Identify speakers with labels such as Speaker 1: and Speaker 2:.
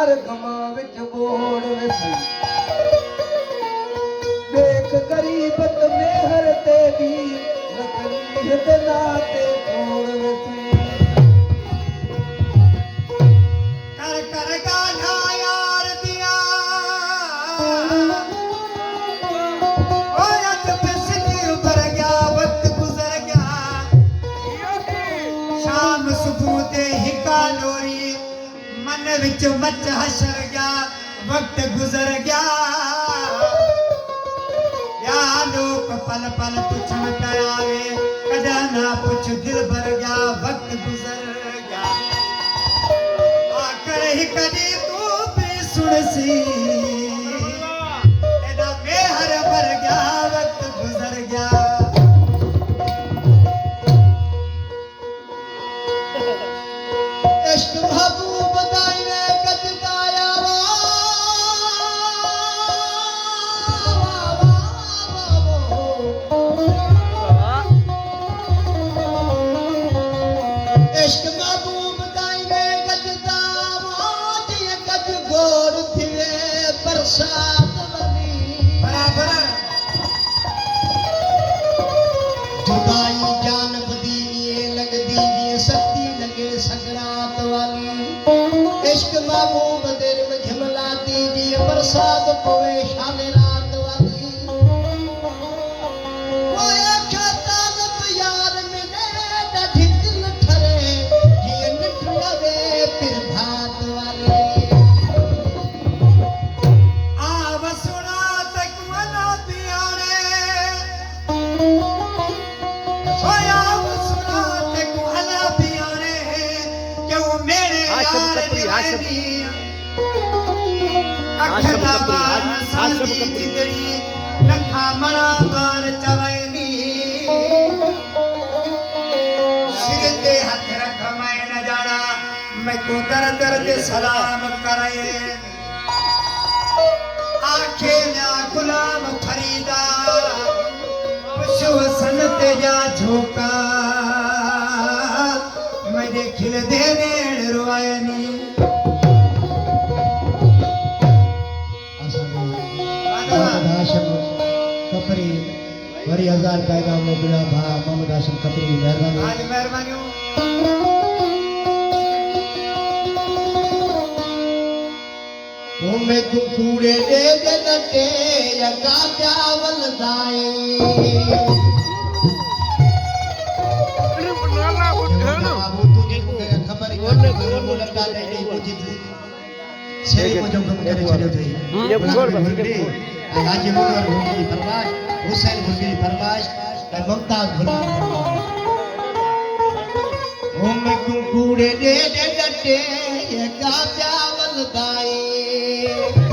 Speaker 1: यार गमा विच बोड़ वसी देख गरीबत में हर तेरी रखनी है नाते तोड़ वसी
Speaker 2: कर कर गाना यार दिया ओ अज बिस्ती उतर गया वक्त गुजर गया शाम सुबह ते हिका लोरी मन विच मच हशर गया वक्त गुजर गया या लोग पल पल पुछण करावे कदा ना पुछ दिल भर गया वक्त गुजर गया आकर ही कदी तू भी सुनसी एदा बेहर भर गया वक्त गुजर गया इश्क महबूब दाइने कतकाया इश्क महबूब दाइने कतका जिए कत गोर थिवे बरसात वनी बराबर जुदाई जान बदीनी लगदी जी सती लगे सकरात वाली इश्क महबूब दिल में झमलाती जी बरसात पोवे शाम रात वाली ओए खाता नत यार मिले डठी दिल ठरे जी निठ लगे फिर भात वाली आव सुना तक मना प्यारे ओया सुना तक मना प्यारे क्यों मेरे यार दीवानी अखला बार जिंदड़ी लखा मरा बार चवैनी सिर ते हाथ रख मैं न जाना मैं को दर दर दे सलाम करे आखे ना गुलाम फरीदा पुष्व सन ते जा झोका मैं देखिल देने रोयनी
Speaker 3: कपरी वरी हजार कायदा मोबिला भा मोहम्मद हाशिम कपरी की मेहरबानी
Speaker 2: आज मेहरबानी
Speaker 3: ओ मैं तू कूड़े दे दे नटे या गात्या वलदाई सेरी को जो कम करे छड़ो थई ये छोड़ बस हाजी मुनवर भूली फरमाश हुसैन भूली फरमाश मुमताज भूली ओ मैं कूड़े दे दे नटे या गात्या वलदाई